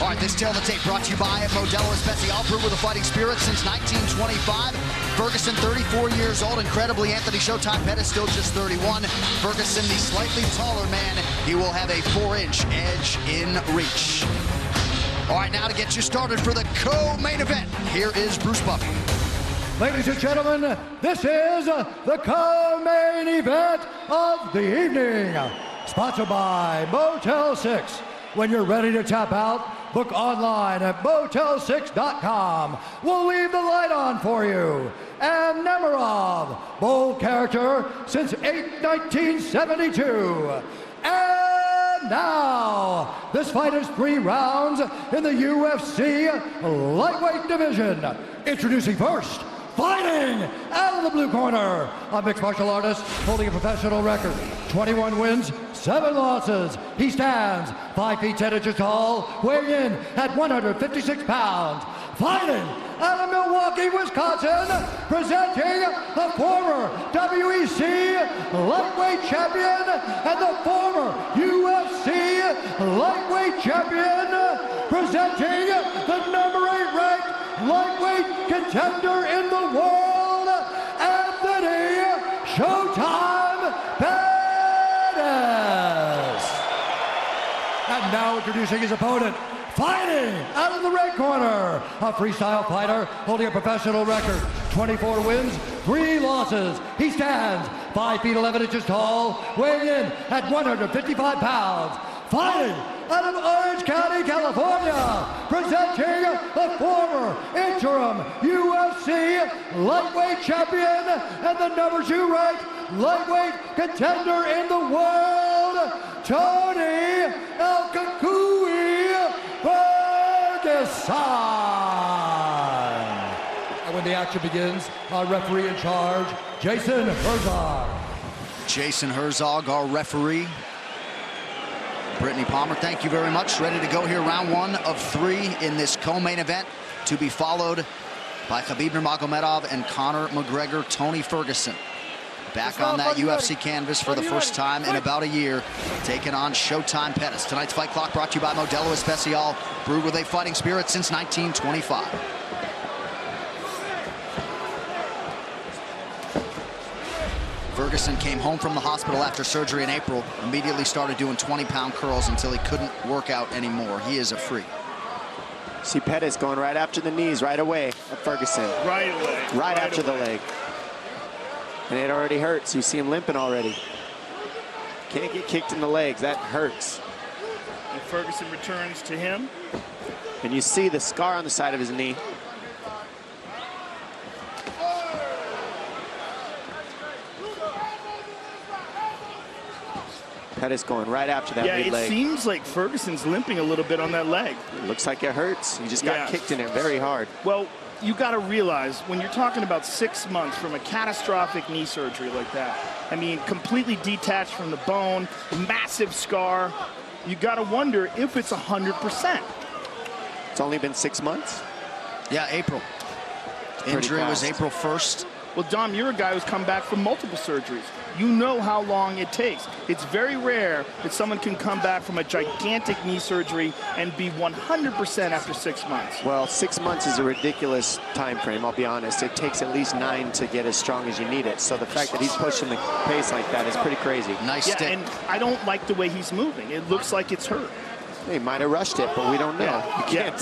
All right, this tail of the tape brought to you by Modelo Especial, brewed with a fighting spirit since 1925. Ferguson, 34 years old. Incredibly, Anthony Showtime Pettis still just 31. Ferguson, the slightly taller man, he will have a 4-inch edge in reach. All right, now to get you started for the co-main event, here is Bruce Buffy. Ladies and gentlemen, this is the co-main event of the evening. Sponsored by Motel 6. When you're ready to tap out, book online at motel6.com. We'll leave the light on for you. And Nemirov, bold character since 1972. And now, this fight is 3 rounds in the UFC lightweight division. Introducing first, fighting out of the blue corner, a mixed martial artist holding a professional record, 21 wins, 7 losses. He stands 5 feet 10 inches tall, weighing in at 156 pounds. Fighting out of Milwaukee, Wisconsin, presenting the former WEC lightweight champion and the former UFC lightweight champion, presenting the number 8 ranked lightweight contender in the world, Anthony Showtime Pettis. And now introducing his opponent, fighting out of the red corner, a freestyle fighter holding a professional record, 24 wins, 3 losses. He stands 5 feet 11 inches tall, weighing in at 155 pounds. Fighting out of Orange County, California, presenting the former interim UFC lightweight champion and the number 2 ranked lightweight contender in the world, Tony El Kakui Ferguson. And when the action begins, our referee in charge, Jason Herzog. Jason Herzog, our referee. Brittany Palmer, thank you very much. Ready to go here, round 1 of 3 in this co-main event, to be followed by Khabib Nurmagomedov and Conor McGregor. Tony Ferguson back on that UFC canvas for the first time in about a year, taking on Showtime Pettis. Tonight's fight clock brought to you by Modelo Especial, brewed with a fighting spirit since 1925. Ferguson came home from the hospital after surgery in April, immediately started doing 20-pound curls until he couldn't work out anymore. He is a freak. See Pettis going right after the knees right away at Ferguson. Right away. Right after the leg. And it already hurts. You see him limping already. Can't get kicked in the legs. That hurts. And Ferguson returns to him. And you see the scar on the side of his knee. Pettis going right after that lead leg. Yeah, it seems like Ferguson's limping a little bit on that leg. It looks like it hurts. He just got kicked in it very hard. Well, you got to realize when you're talking about 6 months from a catastrophic knee surgery like that, I mean, completely detached from the bone, massive scar, you got to wonder if it's 100%. It's only been 6 months? Yeah, April. Injury was April 1st. Well, Dom, you're a guy who's come back from multiple surgeries. You know how long it takes. It's very rare that someone can come back from a gigantic knee surgery and be 100% after 6 months. Well, 6 months is a ridiculous time frame, I'll be honest. It takes at least 9 to get as strong as you need it. So the fact that he's pushing the pace like that is pretty crazy. Nice stick. And I don't like the way he's moving. It looks like it's hurt. They might have rushed it, but we don't know.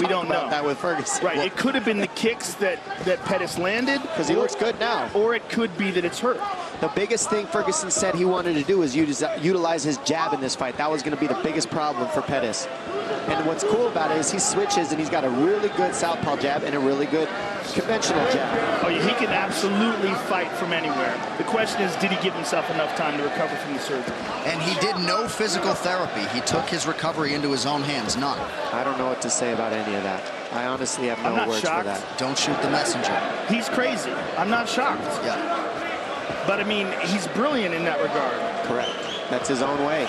We don't know that with Ferguson. Right, it could have been the kicks that Pettis landed. Because he looks good now. Or it could be that it's hurt. The biggest thing Ferguson said he wanted to do is utilize his jab in this fight. That was going to be the biggest problem for Pettis. And what's cool about it is he switches and he's got a really good southpaw jab and a really good conventional jab. Oh, he can absolutely fight from anywhere. The question is, did he give himself enough time to recover from the surgery? And he did no physical therapy. He took his recovery into his own hands, none. I don't know what to say about any of that. I honestly have no words for that. Don't shoot the messenger. He's crazy. I'm not shocked. Yeah. But, I mean, he's brilliant in that regard. Correct. That's his own way.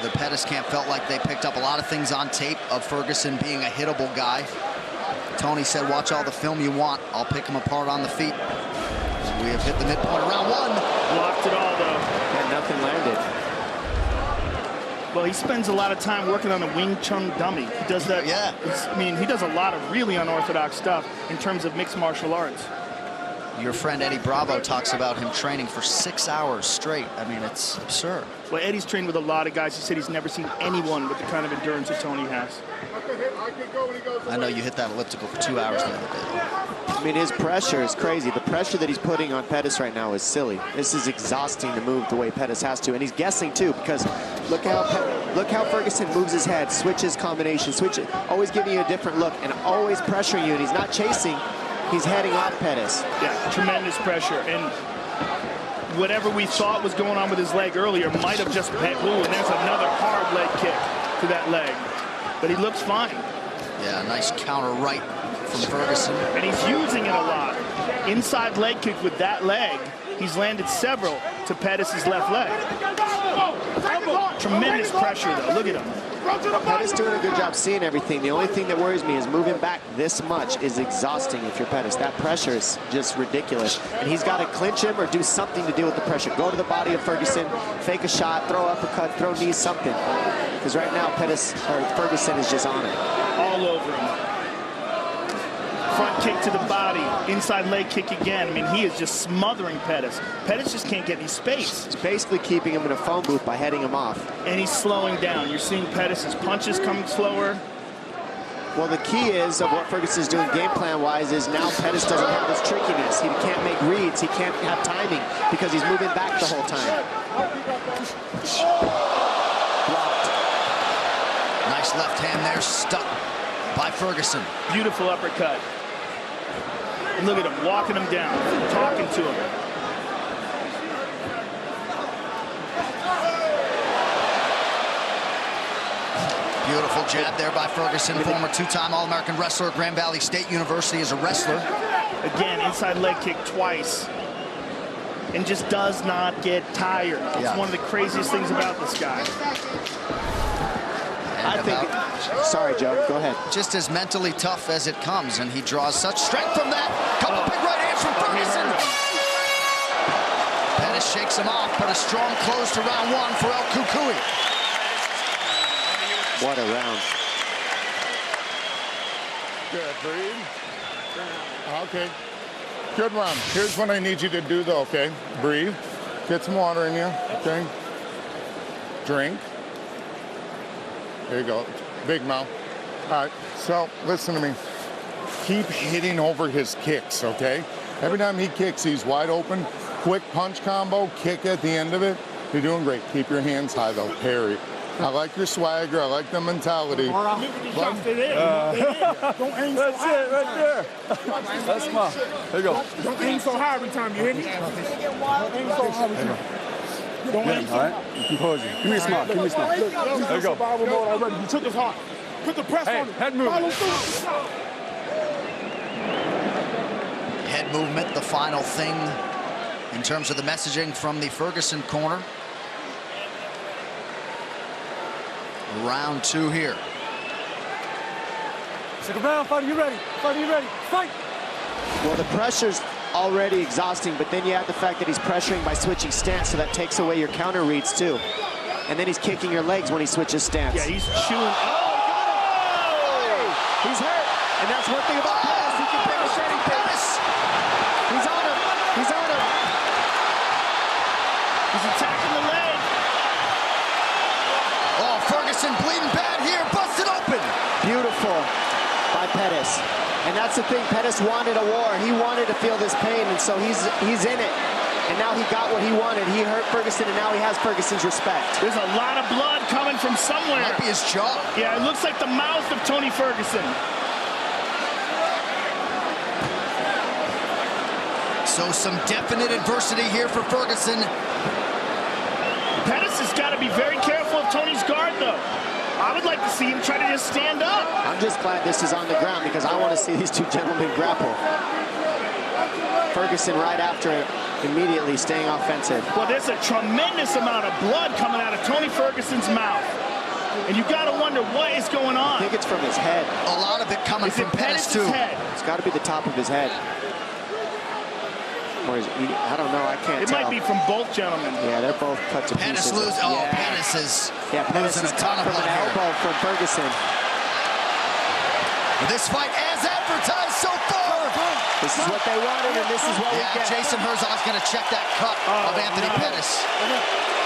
The Pettis camp felt like they picked up a lot of things on tape of Ferguson being a hittable guy. Tony said, watch all the film you want. I'll pick him apart on the feet. We have hit the midpoint of round 1. Blocked it all, though. And nothing landed. Well, he spends a lot of time working on a Wing Chun dummy. He does that. Yeah. I mean, he does a lot of really unorthodox stuff in terms of mixed martial arts. Your friend Eddie Bravo talks about him training for 6 hours straight. I mean, it's absurd. Well, Eddie's trained with a lot of guys. He said he's never seen anyone with the kind of endurance that Tony has. I know you hit that elliptical for 2 hours the other day. I mean, his pressure is crazy. The pressure that he's putting on Pettis right now is silly. This is exhausting to move the way Pettis has to, and he's guessing too, because look how Ferguson moves his head, switches combination, switches, always giving you a different look, and always pressuring you. And he's not chasing; he's heading off Pettis. Yeah, tremendous pressure, and whatever we thought was going on with his leg earlier might have just been. Ooh, and there's another hard leg kick to that leg, but he looks fine. Yeah, nice counter right from Ferguson. And he's using it a lot. Inside leg kick with that leg. He's landed several to Pettis' left leg. Tremendous pressure, though. Look at him. Pettis doing a good job seeing everything. The only thing that worries me is moving back this much is exhausting if you're Pettis. That pressure is just ridiculous. And he's got to clinch him or do something to deal with the pressure. Go to the body of Ferguson, fake a shot, throw uppercut, throw knees, something. Because right now Ferguson is just on it. All over him. Front kick to the body, inside leg kick again. I mean, he is just smothering Pettis. Pettis just can't get any space. He's basically keeping him in a phone booth by heading him off. And he's slowing down. You're seeing Pettis' punches coming slower. Well, the key is of what Ferguson's doing game plan-wise is now Pettis doesn't have this trickiness. He can't make reads. He can't have timing because he's moving back the whole time. Blocked. Nice left hand there, stuck by Ferguson. Beautiful uppercut. And look at him, walking him down, talking to him. Beautiful jab there by Ferguson, former two-time All-American wrestler at Grand Valley State University as a wrestler. Again, inside leg kick twice. And just does not get tired. It's one of the craziest things about this guy. I think, sorry, Joe, go ahead. Just as mentally tough as it comes, and he draws such strength from that. Couple big right hands from Ferguson. Pettis shakes him off, but a strong close to round one for El Cucuy. What a round. Good, breathe. Okay, good round. Here's what I need you to do though, okay? Breathe, get some water in you, okay? Drink. There you go, big mouth. All right, so listen to me. Keep hitting over his kicks, okay? Every time he kicks, he's wide open. Quick punch combo, kick at the end of it. You're doing great. Keep your hands high though, parry. I like your swagger, I like the mentality. Don't aim so That's it right there. That's my. There you go. Don't aim so high every time, you hear me? Don't aim so high every time. Don't aim so All right, composure. Give me a smile, give me a smile. There you go. Survival mode already. You took us hard. Put the press on it. Head movement. Follow through. Head movement, the final thing in terms of the messaging from the Ferguson corner. Round two here. Second round, fighter, you ready? Fighter, you ready? Fight! Well, the pressure's already exhausting, but then you add the fact that he's pressuring by switching stance, so that takes away your counter reads too. And then he's kicking your legs when he switches stance. Yeah, he's chewing. Oh, he's hurt. And that's one thing about Pettis. He can finish anything. He's on him. He's on him. He's attacking the leg. Oh, Ferguson bleeding bad here, busted open. Beautiful by Pettis. And that's the thing, Pettis wanted a war. He wanted to feel this pain, and so he's in it. And now he got what he wanted. He hurt Ferguson, and now he has Ferguson's respect. There's a lot of blood coming from somewhere. Might be his jaw. Yeah, it looks like the mouth of Tony Ferguson. So some definite adversity here for Ferguson. Pettis has got to be very careful of Tony's guard, though. I would like to see him try to just stand up. I'm just glad this is on the ground because I want to see these two gentlemen grapple. Ferguson right after it, immediately staying offensive. Well, there's a tremendous amount of blood coming out of Tony Ferguson's mouth. And you got to wonder what is going on. I think it's from his head. A lot of it coming Is from it Pettis, Pettis' too. head? It's got to be the top of his head. Or I don't know. I can't It tell. might be from both gentlemen. Yeah, they're both cut to Pettis pieces. loses. Oh, Pettis is Pettis losing is a ton cut of from blood an here. elbow from Ferguson. This fight, as advertised so far. This is what they wanted, and this is what we get. Jason Herzog's going to check that cut of Anthony Pettis.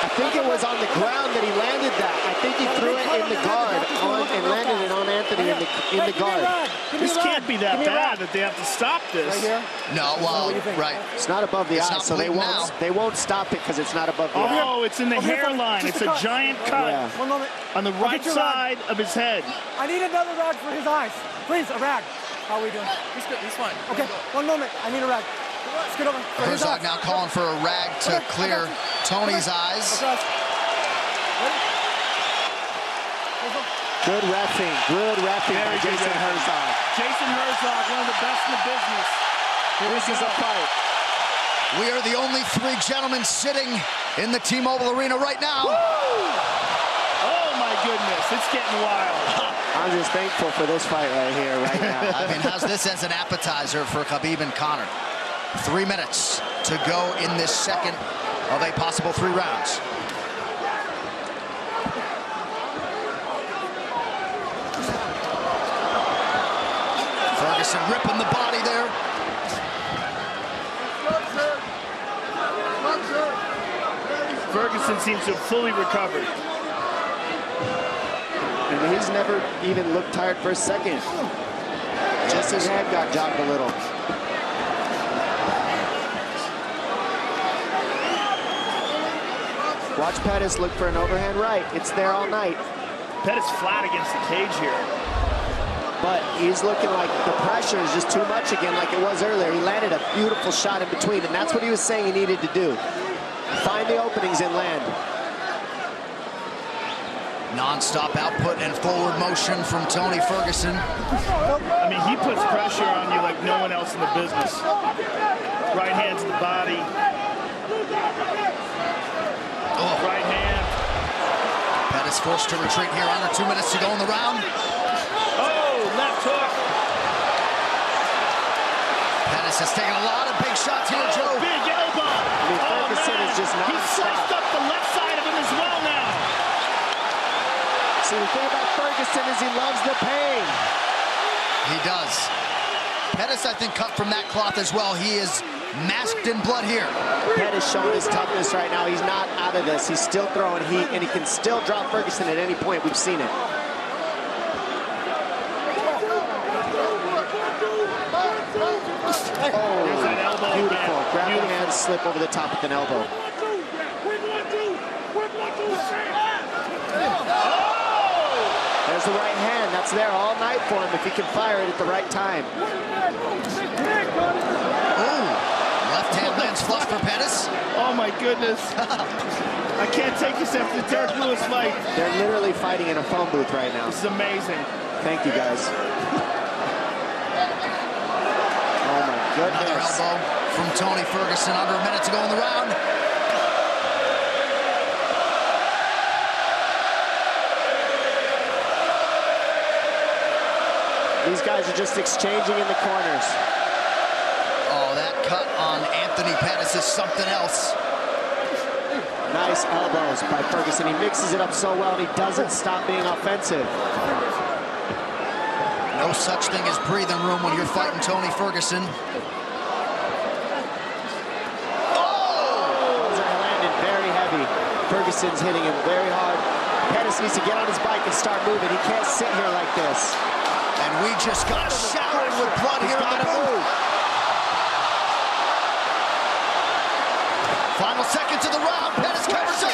I think it was on the ground that he landed that. I think he threw it in the guard and landed it on Anthony in the guard. This can't be that bad that they have to stop this. No, well, right. It's not above the eye, not so they bleeding won't stop it because it's not above the eye. Oh, it's in the hairline. It's a giant cut on the right side of his head. I need another rag for his eyes. Please, a rag. How are we doing? He's good. He's fine. Okay, 1 moment. I need a rag. Let's get over. For his Herzog eyes. now calling for a rag to clear Tony's eyes. Okay. Ready? Good reffing by Very good Jason reffing. Herzog. Jason Herzog, one of the best in the business. This is a fight. We are the only 3 gentlemen sitting in the T-Mobile Arena right now. Oh my goodness, it's getting wild. I'm just thankful for this fight right here, right now. I mean, how's this as an appetizer for Khabib and Conor? 3 minutes to go in this second of a possible 3 rounds. Ferguson ripping the body there. Ferguson seems to have fully recovered. And he's never even looked tired for a second. Just his head got jogged a little. Watch Pettis look for an overhand right. It's there all night. Pettis flat against the cage here. But he's looking like the pressure is just too much again, like it was earlier. He landed a beautiful shot in between, and that's what he was saying he needed to do. Find the openings and land. Non-stop output and forward motion from Tony Ferguson. I mean, he puts pressure on you like no one else in the business. Right hand to the body. Right hand. Pettis forced to retreat here. Under 2 minutes to go in the round. Oh, left hook. Pettis has taken a lot of big shots here, Joe. Big elbow. I mean, Ferguson is just He sliced non-stop. up the left side of him as well now. See, the thing about Ferguson is he loves the pain. He does. Pettis, I think, cut from that cloth as well. He is masked in blood here. Pettis showing his toughness right now. He's not out of this. He's still throwing heat, and he can still drop Ferguson at any point. We've seen it. There's that elbow Beautiful. again. Grab the Beautiful. hand, slip over the top with an elbow. There's the right hand. That's there all night for him if he can fire it at the right time. Ooh, left hand lands flush for Pettis. Oh my goodness. I can't take this after the Derek Lewis fight. They're literally fighting in a phone booth right now. This is amazing. Thank you, guys. Oh, my Another goodness. elbow from Tony Ferguson. Under a minute to go in the round. These guys are just exchanging in the corners. Oh, that cut on Anthony Pettis is something else. Nice elbows by Ferguson. He mixes it up so well, and he doesn't stop being offensive. No such thing as breathing room when you're fighting Tony Ferguson. Those are landing very heavy. Ferguson's hitting him very hard. Pettis needs to get on his bike and start moving. He can't sit here like this. And we just got showered with blood here in the booth. Final seconds of the round. Pettis covers up.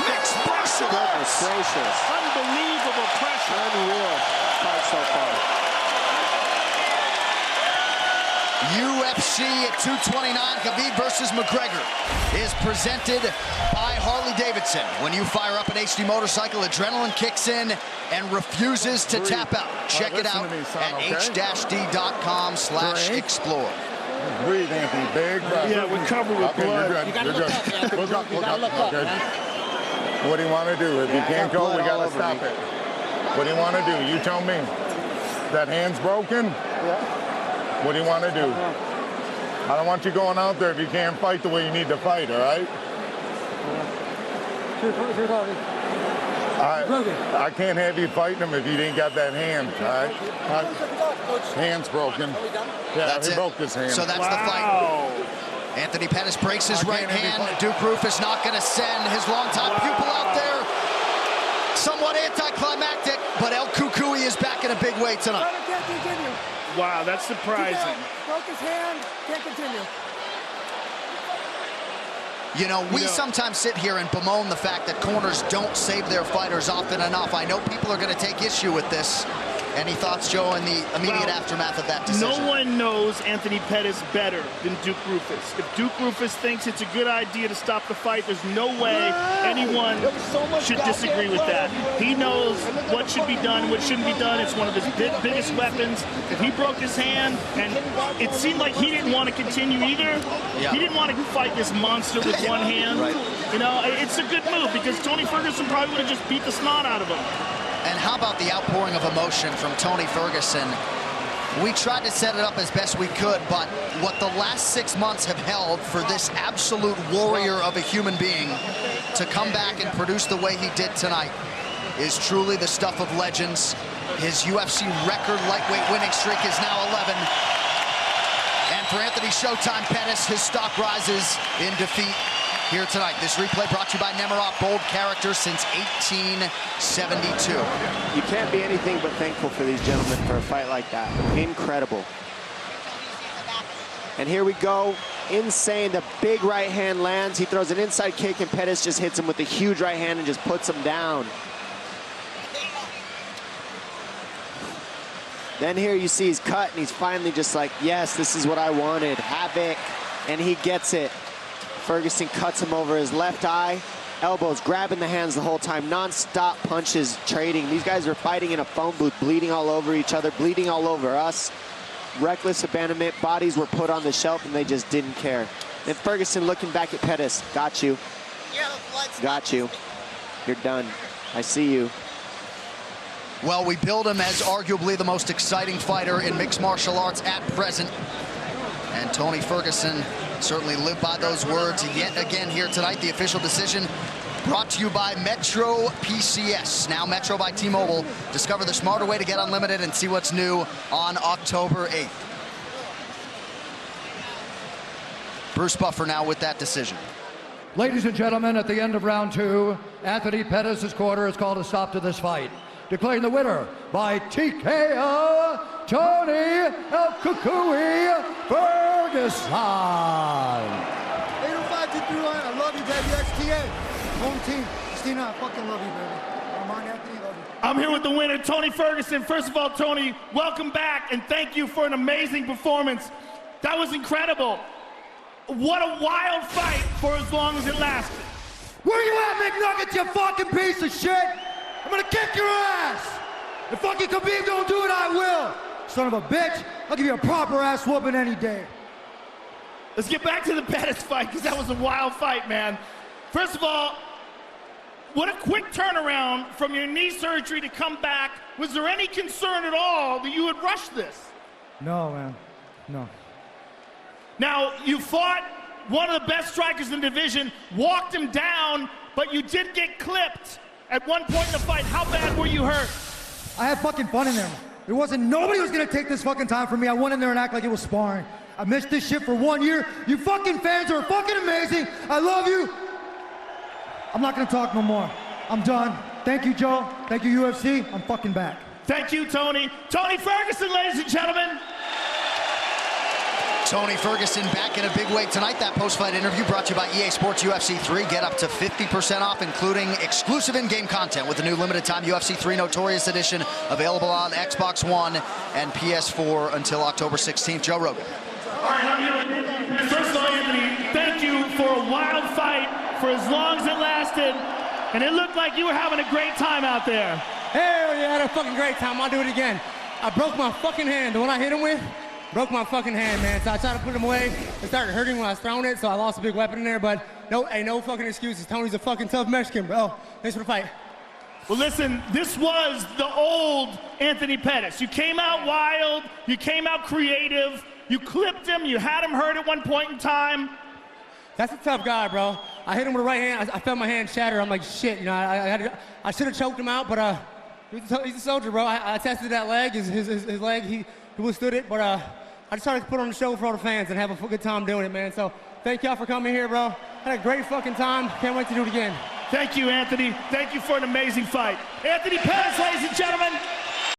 Mixed martial Goodness arts. gracious. Unbelievable pressure. Unreal fight so far. UFC at 229, Khabib versus McGregor is presented by Harley-Davidson. When you fire up an HD motorcycle, adrenaline kicks in and refuses to tap out. Check it out at h-d.com/explore. Breathe, Anthony. Big breath. Yeah, we're covered with Okay, blood. you're good. You gotta You're look good. up, Anthony. Look up, You look gotta up. look up, Okay. man. What do you want to do? If you can't go, blood we all gotta over stop me. it. What do you want to do? You tell me. That hand's broken? Yeah. What do you want to do? I don't want you going out there if you can't fight the way you need to fight, all right? I can't have you fighting him if you didn't got that hand, all right? Hand's broken. Yeah, That's he it. broke his hand. So that's the fight. Anthony Pettis breaks his right hand. Duke Roufus not going to send his longtime pupil out there. Somewhat anticlimactic, but El Cucuy is back in a big way tonight. Can't continue. Wow, that's surprising. Broke his hand, can't continue. You know, we sometimes sit here and bemoan the fact that corners don't save their fighters often enough. I know people are going to take issue with this. Any thoughts, Joe, in the immediate aftermath of that decision? No one knows Anthony Pettis better than Duke Roufus. If Duke Roufus thinks it's a good idea to stop the fight, there's no way anyone should disagree with that. He knows what should be done, what shouldn't be done. It's one of his biggest weapons. If he broke his hand, and it seemed like he didn't want to continue either. Yeah. He didn't want to fight this monster with one hand. Right. You know, it's a good move because Tony Ferguson probably would have just beat the snot out of him. And how about the outpouring of emotion from Tony Ferguson? We tried to set it up as best we could, but what the last 6 months have held for this absolute warrior of a human being to come back and produce the way he did tonight is truly the stuff of legends. His UFC record lightweight winning streak is now 11. And for Anthony Showtime Pettis, his stock rises in defeat here tonight. This replay brought to you by Nemiroff, bold character since 1872. You can't be anything but thankful for these gentlemen for a fight like that. Incredible. And here we go. Insane. The big right hand lands. He throws an inside kick, and Pettis just hits him with a huge right hand and just puts him down. Then here you see he's cut, and he's finally just like, yes, this is what I wanted. Havoc. And he gets it. Ferguson cuts him over his left eye. Elbows, grabbing the hands the whole time. Non-stop punches, trading. These guys are fighting in a phone booth, bleeding all over each other, bleeding all over us. Reckless abandonment. Bodies were put on the shelf, and they just didn't care. And Ferguson looking back at Pettis. Got you. Got you. You're done. I see you. Well, we build him as arguably the most exciting fighter in mixed martial arts at present. And Tony Ferguson certainly lived by those words yet again here tonight. The official decision brought to you by Metro PCS, now Metro by T-Mobile. Discover the smarter way to get unlimited and see what's new on October 8th. Bruce Buffer now with that decision. Ladies and gentlemen, at the end of round 2, Anthony Pettis' corner has called a stop to this fight, declaring the winner by TKO, Tony El Cucuy Ferguson. 805-231, I love you, baby. XTA, home team. Christina, I fucking love you, baby. Armand Anthony, love you. I'm here with the winner, Tony Ferguson. First of all, Tony, welcome back, and thank you for an amazing performance. That was incredible. What a wild fight for as long as it lasted. Where you at, McNuggets, you fucking piece of shit? I'm gonna kick your ass! If fucking Khabib don't do it, I will! Son of a bitch, I'll give you a proper ass whooping any day. Let's get back to the Pettis fight, because that was a wild fight, man. First of all, what a quick turnaround from your knee surgery to come back. Was there any concern at all that you would rush this? No, man, no. Now, you fought one of the best strikers in the division, walked him down, but you did get clipped at one point in the fight. How bad were you hurt? I had fucking fun in there. There wasn't nobody was gonna take this fucking time from me. I went in there and act like it was sparring. I missed this shit for 1 year. You fucking fans are fucking amazing. I love you. I'm not gonna talk no more. I'm done. Thank you, Joe. Thank you, UFC. I'm fucking back. Thank you, Tony. Tony Ferguson, ladies and gentlemen. Tony Ferguson back in a big way tonight. That post-fight interview brought to you by EA Sports UFC 3. Get up to 50% off, including exclusive in-game content with the new limited-time UFC 3 Notorious Edition available on Xbox One and PS4 until October 16th. Joe Rogan. All right, first of all, Anthony, thank you for a wild fight for as long as it lasted, and it looked like you were having a great time out there. Hell yeah, I had a fucking great time. I'll do it again. I broke my fucking hand. The one I hit him with broke my fucking hand, man. So I tried to put him away. It started hurting when I was throwing it, so I lost a big weapon in there. But no, ain't no fucking excuses. Tony's a fucking tough Mexican, bro. Thanks for the fight. Well, listen, this was the old Anthony Pettis. You came out wild, you came out creative, You clipped him. You had him hurt at one point in time. That's a tough guy, bro. I hit him with the right hand. I felt my hand shatter. I'm like, shit, you know, I should have choked him out, but he's a soldier, bro. I tested that leg, his leg, he withstood it, but I just tried to put on the show for all the fans and have a good time doing it, man. So thank y'all for coming here, bro. Had a great fucking time. Can't wait to do it again. Thank you, Anthony. Thank you for an amazing fight. Anthony Pettis, ladies and gentlemen.